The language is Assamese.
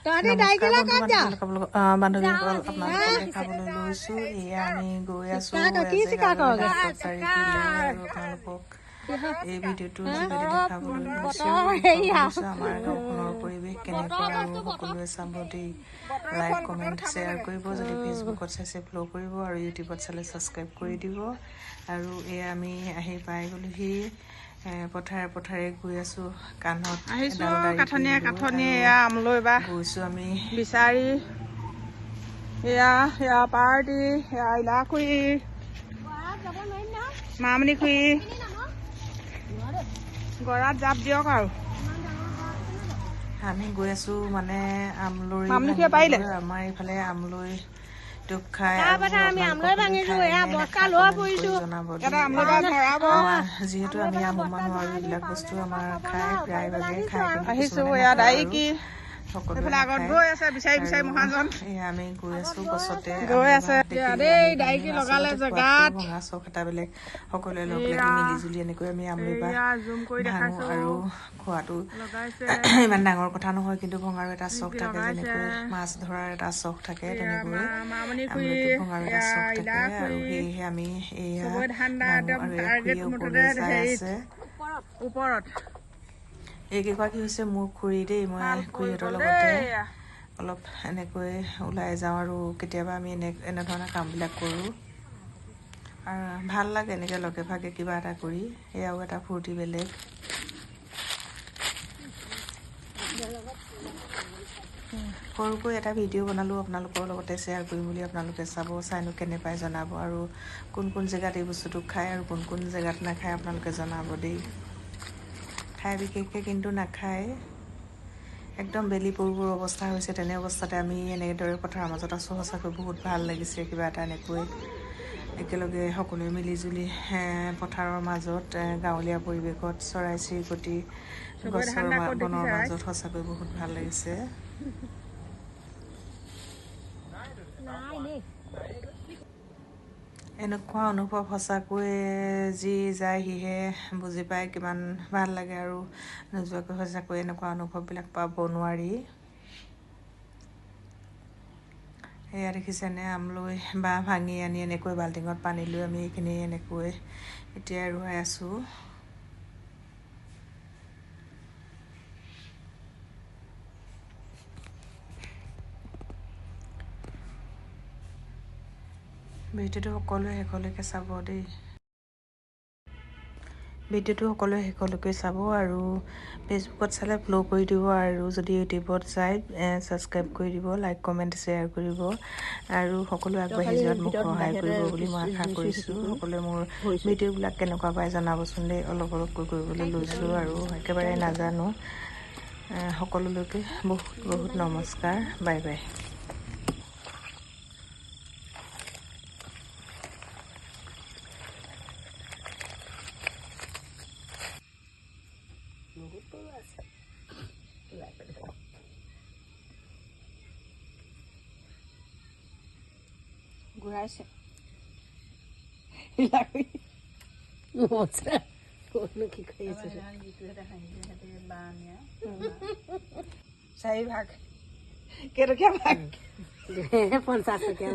বান্ধৱীসকল আপোনালোকক দেখাবলৈ লৈছো এয়া আমি গৈ আছো আপোনালোকক এই ভিডিঅ'টোৰ যোগেদি দেখাবলৈ লৈছো আমাৰ গাঁওখনৰ পৰিৱেশ কেনেকুৱা আৰু সকলোৱে চাব দেই লাইক কমেণ্ট শ্বেয়াৰ কৰিব যদি ফেচবুকত চাইছে ফ'ল' কৰিব আৰু ইউটিউবত চালে ছাবস্ক্ৰাইব কৰি দিব আৰু এয়া আমি আহি পাই গ'লোহি পথাৰে গৈ আছো কাণত আহিছো কাঠনিয়ে এয়া আমলৈ বা গৈছো আমি বিচাৰি এয়া পাৰ্টি এয়া ইলাখুই মামনি খুই গৰাত জাপ দিয়ক আৰু আমি গৈ আছো মানে আমলৈ আমাৰ এইফালে আমলৈ টোপ খাই যিহেতু আমি আম মানুহ আৰু এইবিলাক বস্তু আমাৰ খাই প্ৰায়ভাগে খাই আহিছো এয়া দাই কি সকলোৱে আগত গৈ আছে বিচাৰি মহাজন আমি গৈ আছো গছতে গৈ আছে দাই কি লগালে জেগাত ভঙা চখ এটা বেলেগ সকলোৱে লগ লাগি মিলি জুলি এনেকৈ আমি আমলৈ ভাঙো আৰু খোৱাটো ইমান ডাঙৰ কথা নহয় কিন্তু ভঙাৰো এটা চখ থাকে যেনেকৈ মাছ ধৰাৰ এটা চখ থাকে তেনেকৈ ভঙাৰো এটা চখ থাকে আৰু সেয়েহে আমি এয়া ওপৰত এইকেইগৰাকী হৈছে মোৰ খুৰী দেই মই খুৰীহঁতৰ লগতে অলপ এনেকৈ ওলাই যাওঁ আৰু কেতিয়াবা আমি এনেধৰণৰ কামবিলাক কৰোঁ আৰু ভাল লাগে এনেকৈ লগে ভাগে কিবা এটা কৰি এয়াও এটা ফূৰ্তি বেলেগ সৰুকৈ এটা ভিডিঅ' বনালোঁ আপোনালোকৰ লগতে শ্বেয়াৰ কৰিম বুলি আপোনালোকে চাইনো কেনে পায় জনাব আৰু কোন জেগাত এই বস্তুটো খায় আৰু কোন জেগাত নাখায় আপোনালোকে জনাব দেই খাই বিশেষকৈ কিন্তু নাখায় একদম বেলি পৰুৰ অৱস্থা হৈছে তেনে অৱস্থাতে আমি এনেদৰে পথাৰৰ মাজত আছোঁ সঁচাকৈ বহুত ভাল লাগিছে কিবা এটা এনেকৈ একেলগে সকলোৱে মিলিজুলি পথাৰৰ মাজত গাঁৱলীয়া পৰিৱেশত চৰাই চিৰিকটি গছৰ বনৰ মাজত সঁচাকৈ বহুত ভাল লাগিছে এনেকুৱা অনুভৱ সঁচাকৈ যি যায় সিহে বুজি পায় কিমান ভাল লাগে আৰু নোযোৱাকৈ সঁচাকৈ এনেকুৱা অনুভৱবিলাক পাব নোৱাৰি এয়া দেখিছেনে আমলৈ বা ভাঙি আনি এনেকৈ বাল্টিঙত পানী লৈ আমি এইখিনি এনেকৈ এতিয়া ৰুৱাই আছোঁ ভিডিঅ'টো সকলোৱে শেষলৈকে চাব দেই শেষলৈকে চাব আৰু ফেচবুকত চালে ফ'ল' কৰি দিব আৰু যদি ইউটিউবত চাই ছাবস্ক্ৰাইব কৰি দিব লাইক কমেণ্ট শ্বেয়াৰ কৰিব আৰু সকলোৱে আগবাঢ়ি যোৱাত মোক সহায় কৰিব বুলি মই আশা কৰিছোঁ সকলোৱে মোৰ ভিডিঅ'বিলাক কেনেকুৱা পায় জনাবচোন দেই অলপকৈ কৰিবলৈ লৈছোঁ আৰু একেবাৰে নাজানো সকলোলৈকে বহুত নমস্কাৰ বাই বাই ঘূৰাইছে চাৰি ভাগ কেইটকীয়া ভাগ 50 টকীয়া